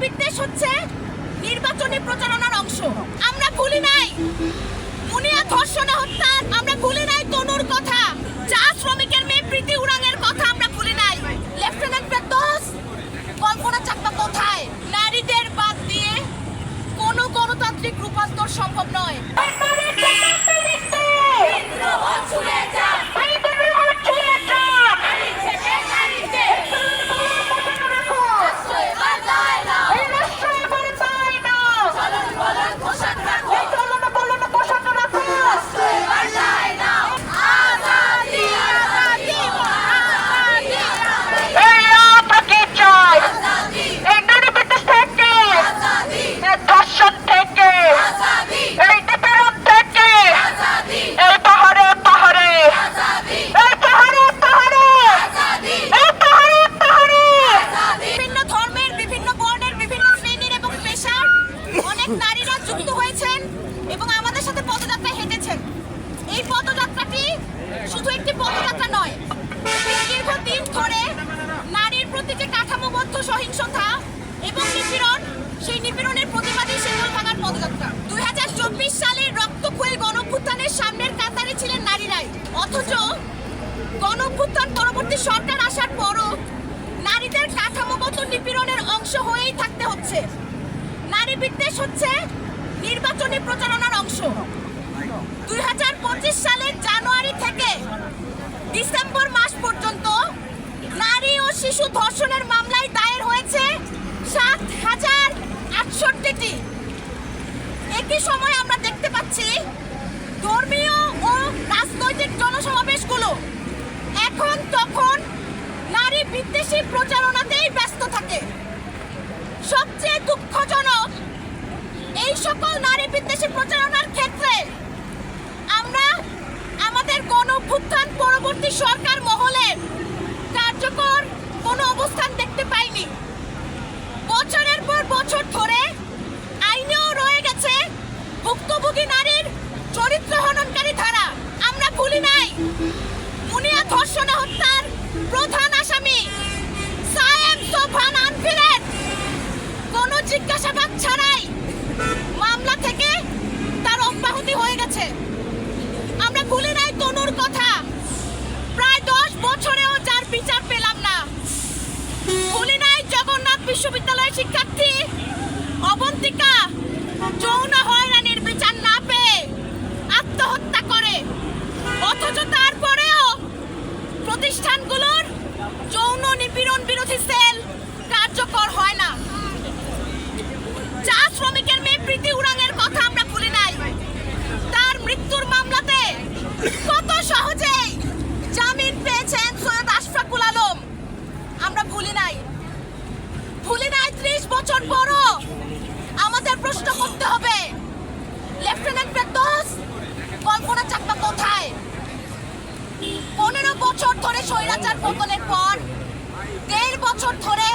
বিদ্বেষ হচ্ছে নির্বাচনী প্রচারণার অংশ। আমরা ভুলি নাই মুনিয়া ধর্ষণে হত্যা, আমরা ভুলি নাই তনুর কথা, চা শ্রমিকের মেয়ে প্রীতি উরাংয়ের কথা আমরা ভুলি নাই। লেফটেন্যান্ট ফেরদৌস, কল্পনা চাকমা কোথায়? নারীদের বাদ দিয়ে কোনো গণতান্ত্রিক রূপান্তর সম্ভব নয়। নারীরা যুক্ত হয়েছেন এবং আমাদের সাথে পদযাত্রায় হেঁটেছেন। এই পদযাত্রাটি শুধু একটি পদযাত্রা নয়, দীর্ঘদিন ধরে নারীর প্রতি যে কাঠামোবদ্ধ সহিংসতা এবং নিপীড়ন, সেই নিপীড়নের প্রতিবাদী শিকল ভাঙার পদযাত্রা। 2024 সালের রক্তক্ষয়ী গণঅভ্যুত্থানের সামনের কাতারে ছিলেন নারীরাই, অথচ গণঅভ্যুত্থান পরবর্তী সরকার আসার পরও নারীদের কাঠামোগত নিপীড়নের অংশ হয়েই থাকতে হচ্ছে। নারী বিদ্বেষ হচ্ছে নির্বাচনী প্রচারণার অংশ। 2025 সালের জানুয়ারি থেকে ডিসেম্বর মাস পর্যন্ত নারী ও শিশু ধর্ষণের মামলায় দায়ের হয়েছে 7,068টি। একই সময় আমরা দেখতে পাচ্ছি ধর্মীয় ও রাজনৈতিক জনসমাবেশগুলো এখন তখন নারী বিদ্বেষী প্রচারণাতেই ব্যস্ত থাকে। সবচেয়ে দুঃখজনক, এই সকল নারী বিদ্বেষী প্রচারণার ক্ষেত্রে আমরা আমাদের গণঅভ্যুত্থান পরবর্তী সরকার মহলের কার্যকর কোনো অবস্থান দেখতে পাইনি। বছরের পর বছর ধরে আইনেও রয়ে গেছে ভুক্তভোগী নারীর চরিত্র হননকারী ধারা। আমরা ভুলি নাই মুনিয়া ধর্ষণে হত্যার প্রধান আসামি সায়েম সোবহান আনফিরের কোনো জিজ্ঞাসাবাদ ছাড়াই মামলা থেকে তার অব্যাহতি হয়ে গেছে। আমরা ভুলি নাই তনুর কথা, প্রায় 10 বছরেও যার বিচার পেলাম না। ভুলি নাই জগন্নাথ বিশ্ববিদ্যালয়ের শিক্ষার্থী অবন্তিকা যৌন হয়রানির বিচার না পেয়ে আত্মহত্যা করে, অথচ তারপরেও প্রতিষ্ঠানগুলোর যৌন নিপীড়ন বিরোধী সেল কার্যকর হয় না। চা শ্রমিকের মেয়ে প্রীতি উরাংয়ের কথা আমরা ভুলি নাই। তার মৃত্যুর মামলাতে কত সহজেই জামিন পেয়েছেন সৈয়দ আশফাকুল আলম, আমরা ভুলি নাই। ভুলি নাই 30 বছর পরও আমাদের প্রশ্ন করতে হবে, লেফটেন্যান্ট ফেরদৌস, কল্পনা চাকমা কোথায়? 15 বছর ধরে স্বৈরাচার পতনের পর, 1.5 বছর ধরে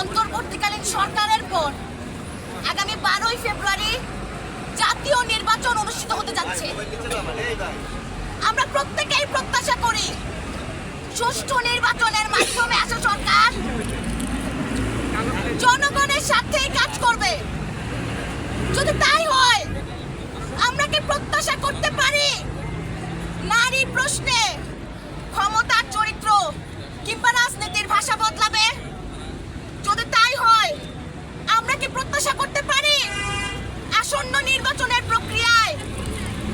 অন্তর্বর্তীকালীন সরকারের পর আগামী 12ই ফেব্রুয়ারি জাতীয় নির্বাচন অনুষ্ঠিত হতে যাচ্ছে। আমরা প্রত্যেকেই প্রত্যাশা করি সুষ্ঠু নির্বাচনের মাধ্যমে আসা সরকার জনগণের স্বার্থেই কাজ করবে। যদি তাই হয়, আমরা কি প্রত্যাশা করতে পারি নারী প্রশ্নে ক্ষমতার চরিত্র কিংবা রাজনীতির ভাষা বদলাবে? যদি তাই হয়, আমরা কি প্রত্যাশা করতে পারি আসন্ন নির্বাচনের প্রক্রিয়ায়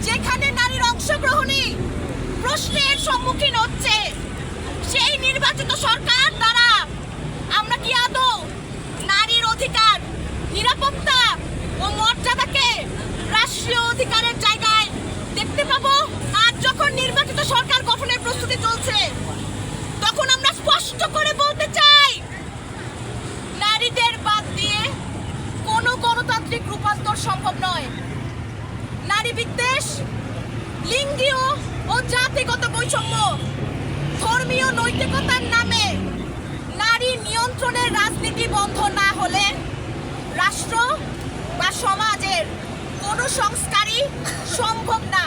যেখানে নারীর অংশগ্রহণই প্রশ্নের সম্মুখীন হচ্ছে, সেই নির্বাচিত সরকার দ্বারা আমরা কি আদৌ নারীর অধিকার, নিরাপত্তা ও মর্যাদাকে রাষ্ট্রীয় অধিকারের জায়গায় দেখতে পাবো? আর যখন নির্বাচিত সরকার গঠনের প্রস্তুতি চলছে, তখন আমরা স্পষ্ট করে বলতে চাই, নারীদের বাদ দিয়ে কোনো গণতান্ত্রিক রূপান্তর সম্ভব নয়। নারী বিদ্বেষ, লিঙ্গীয় ও জাতিগত বৈষম্য, ধর্মীয় নৈতিকতার নামে নারী নিয়ন্ত্রণের রাজনীতি বন্ধ না হলে রাষ্ট্র বা সমাজের কোনো সংস্কারই সম্ভব না।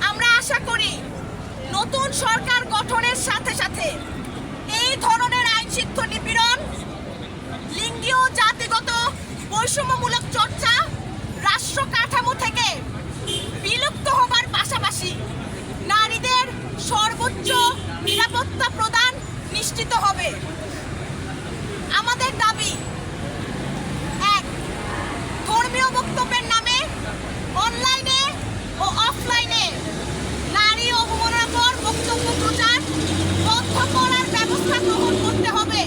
আমরা আশা করি নতুন সরকার গঠনের সাথে সাথে এই ধরনের আইনসিদ্ধ নিপীড়ন, লিঙ্গীয় জাতি বৈষম্যমূলক চর্চা রাষ্ট্র কাঠামো থেকে বিলুপ্ত হবার পাশাপাশি নারীদের সর্বোচ্চ নিরাপত্তা প্রদান নিশ্চিত হবে। আমাদের দাবি, 1. ধর্মীয় বক্তব্যের নামে অনলাইনে ও অফলাইনে নারী অবমাননাকর বক্তব্য প্রচার বন্ধ করার ব্যবস্থা গ্রহণ করতে হবে।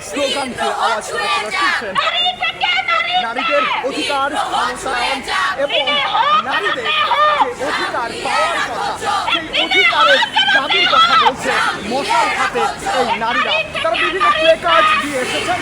স্লোগানকে আওয়াজ করতে নারীদের অধিকার ক্ষমতায়ন এবং নারীদের যে অধিকার পাওয়ার কথা সেই অধিকারের দাবির কথা বলছে মশাল হাতে এই নারীরা। তারা বিভিন্ন প্লেকার্ড দিয়ে এসেছেন